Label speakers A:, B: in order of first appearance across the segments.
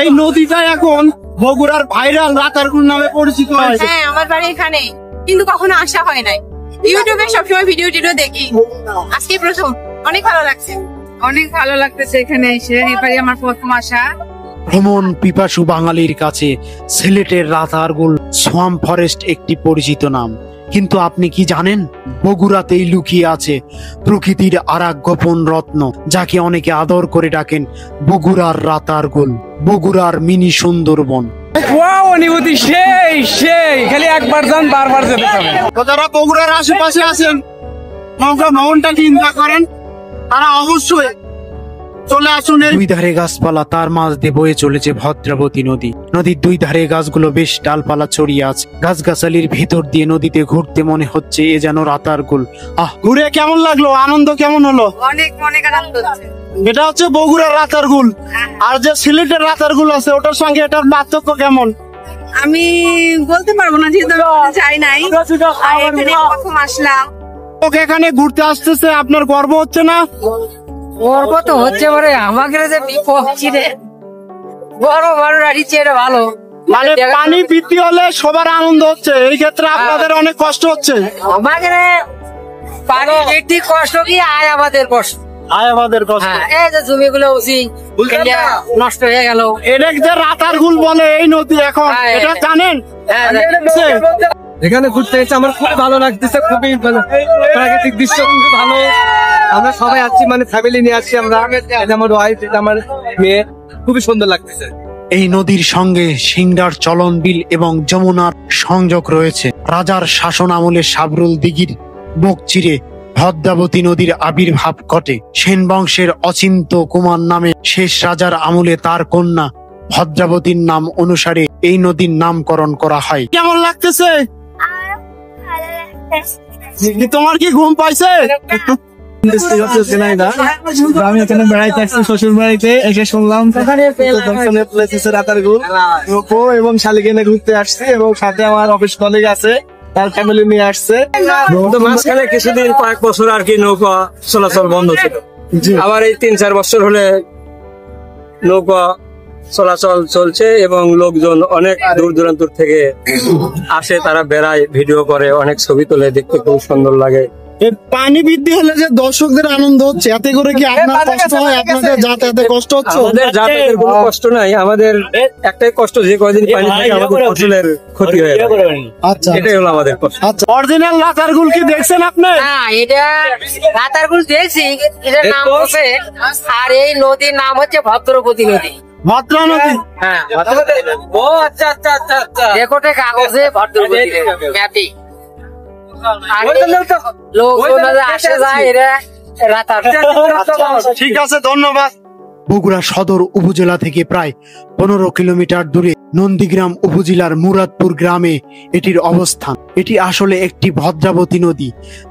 A: এই নদীটা এখন বগুড়ার ভাইরাল রাতারগুল নামে পরিচিত হয়েছে।
B: হ্যাঁ, আমার বাড়ি এখানে, কিন্তু কখনো আসা হয় নাই। ইউটিউবে সবসময় ভিডিও দেখি, আজকে প্রথম। অনেক ভালো লাগছে, অনেক ভালো লাগতেছে এখানে এসে। এবারে আমার প্রথম আসা।
C: ভ্রমণ পিপাসু বাঙালির কাছে সিলেটের রাতারগুল সোয়াম্প ফরেস্ট একটি পরিচিত নাম, কিন্তু আপনি কি জানেন বগুড়াতেই লুকিয়ে আছে প্রকৃতির আরেক গোপন রত্ন, যাকে অনেকে আদর করে ডাকেন বগুড়ার রাতারগুল, বগুড়ার মিনি সুন্দরবন।
D: অনুভূতি সেই সেই, খালি একবার যান বারবার যেতে হবে।
A: যারা বগুড়ার আশেপাশে আছেন, নৌকা ভ্রমণটা চিন্তা করেন, তারা অবশ্যই চলে আসুন।
C: দুই ধারে গাছপালা, তার মাঝ দিয়ে বয়ে চলেছে ভদ্রাবতী নদী। নদীর দুই ধারে গাছগুলো বেশ ডালপালা ছড়িয়ে আছে। গাছগাছালির ভিতর দিয়ে নদীতে ঘুরতে মনে হচ্ছে এ যেন রাতারগুল।
A: ঘুরে কেমন লাগলো? আনন্দ কেমন হলো?
B: অনেক অনেক আনন্দ হচ্ছে।
A: এটা হচ্ছে বগুড়ার রাতারগুল, আর যে সিলেটের রাতারগুল আছে ওটার সঙ্গে এটার পার্থক্য কেমন?
B: আমি বলতে পারবো না, যেহেতু যাই নাই, এখানে প্রথম আসলাম।
A: ওকে এখানে ঘুরতে আসতেছে, আপনার গর্ব হচ্ছে না?
E: গর্ব তো হচ্ছে, পরে আমাকে যে বিপদ রে গর্ব ভালো রাখছে, এটা ভালো।
A: মানে পানি বৃদ্ধি হলে সবার আনন্দ হচ্ছে, এই ক্ষেত্রে আপনাদের অনেক কষ্ট হচ্ছে।
E: আমাকে পানি বৃদ্ধি কষ্ট কি, আয় আমাদের কষ্ট।
A: আয় আমাদের কষ্ট।
E: এই যে জমিগুলো নষ্ট হয়ে গেল,
A: এটা যে রাতারগুল বলে এই নদী এখন, এটা জানেন?
D: এখানে ঘুরতে এসে আমার খুব ভালো লাগতেছে, খুবই ভালো প্রাকৃতিক দৃশ্য, খুবই ভালো। আমরা সবাই আসছি, মানে ফ্যামিলি নিয়ে আসছি আমরা। এটা আমার ওয়াইফ, এটা আমার মেয়ে, খুবই সুন্দর লাগতেছে।
C: এই নদীর সঙ্গে সিংড়ার চলন বিল এবং যমুনার সংযোগ রয়েছে। রাজার শাসন আমলে সাবরুল দিঘির বুক চিরে ভদ্রাবতী নদীর আবির্ভাব ঘটে। সেন বংশের অচিন্ত কুমার নামে শেষ রাজার আমলে তার কন্যা ভদ্রাবতীর নাম অনুসারে এই নদীর নামকরণ করা হয়।
A: কেমন লাগতেছে? তোমার কি ঘুম পাইছে?
D: আমি এখানে বেড়াইতে আসছি শ্বশুর বাড়িতে, এসে শুনলাম রাতারগুল এবং শালিকে ঘুরতে আসছি, এবং সাথে আমার অফিস কলিগ আছে, তার ফ্যামিলি নিয়ে আসছে।
F: মাঝখানে কিছুদিন কয়েক বছর আর কি নৌকা চলাচল বন্ধ ছিল, আবার এই 3-4 বছর হলে নৌকা চলাচল চলছে এবং লোকজন অনেক দূর দূরান্ত থেকে আসে, তারা বেড়ায়, ভিডিও করে, অনেক ছবি তোলে, দেখতে খুব সুন্দর লাগে।
A: পানি বৃদ্ধি হলে যে দর্শকদের আনন্দ হচ্ছে, এতে করে কি আপনার কষ্ট হয়? আপনাদের যাতায়াতে কষ্ট হচ্ছে?
F: আমাদের যাতায়াতের কোনো কষ্ট নাই, আমাদের একটাই কষ্ট, যে কয়দিন পানি থাকে আমাদের ফসলের ক্ষতি হয়ে যায়।
A: আচ্ছা,
F: এটাই হলো আমাদের কষ্ট।
A: আচ্ছা, অরিজিনাল রাতারগুল কি দেখছেন আপনি?
E: হ্যাঁ, এটা রাতারগুল দেখছি, এটার নাম হচ্ছে, আর এই নদীর নাম হচ্ছে ভদ্রবতী নদী।
A: ভদ্রা নদী?
E: হ্যাঁ, ও আচ্ছা আচ্ছা আচ্ছা আচ্ছা, রেকর্ডে কাগজে ভদ্রবতী ম্যাপি।
A: ঠিক আছে, ধন্যবাদ।
C: বগুড়া সদর উপজেলা থেকে প্রায় 15 কিলোমিটার দূরে নন্দীগ্রাম উপজেলার মুরাদপুর গ্রামে এটির অবস্থান। এটি আসলে একটি ভদ্রাবতী নদী,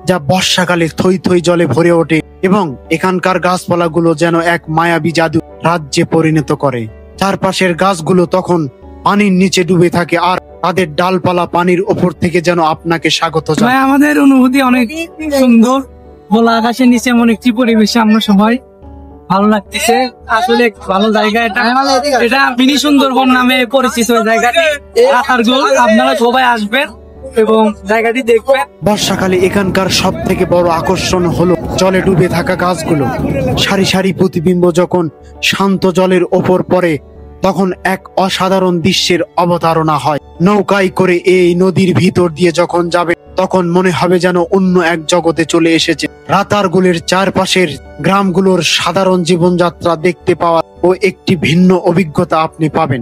C: যা বর্ষাকালে থই থই জলে ভরে ওঠে এবং এখানকার গাছপালাগুলো যেন এক মায়াবী জাদু রাজ্যে পরিণত করে। চারপাশের গাছগুলো তখন পানির নিচে ডুবে থাকে, আর তাদের ডালপালা পানির ওপর থেকে যেন আপনাকে স্বাগত জানায়।
D: আমাদের অনুভূতি অনেক সুন্দর, খোলা আকাশের নিচে এমন একটি পরিবেশে আমরা সবাই ভালো লাগতেছে। আসলে ভালো জায়গা এটা, এটা মিনি সুন্দরবন নামে পরিচিত জায়গাটি রাতারগুল। আপনারা সবাই আসবেন এবং জায়গাটি দেখবেন।
C: বর্ষাকালে এখানকার সব থেকে বড় আকর্ষণ হলো জলে ডুবে থাকা গাছগুলো। সারি সারি প্রতিবিম্ব যখন শান্ত জলের ওপর পড়ে, তখন এক অসাধারণ দৃশ্যের অবতারণা হয়। নৌকায় করে এই নদীর ভিতর দিয়ে যখন যাবে, তখন মনে হবে যেন অন্য এক জগতে চলে এসেছে। রাতারগুলের চারপাশের গ্রামগুলোর সাধারণ জীবনযাত্রা দেখতে পাওয়া ও একটি ভিন্ন অভিজ্ঞতা আপনি পাবেন।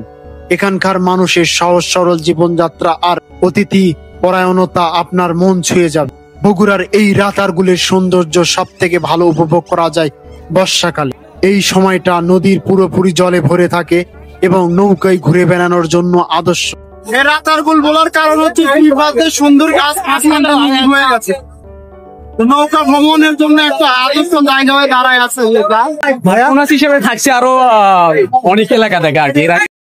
C: এখানকার মানুষের সহজ সরল জীবনযাত্রা আর অতিথি পরায়ণতা আপনার মন ছুঁয়ে যাবে। বগুড়ার এই রাতারগুলের সৌন্দর্য সব থেকে ভালো উপভোগ করা যায় বর্ষাকালে। এই সময়টা নদীর পুরোপুরি জলে ভরে থাকে এবং নৌকায় ঘুরে বেড়ানোর জন্য আদর্শ।
A: রাতারগুল বলার কারণ হচ্ছে সুন্দর গাছ হয়ে গেছে, নৌকা ভ্রমণের জন্য একটা আদর্শ জায়গা হয়ে দাঁড়ায় আছে।
D: হিসেবে থাকছে আরো অনেক এলাকা থেকে আর কি।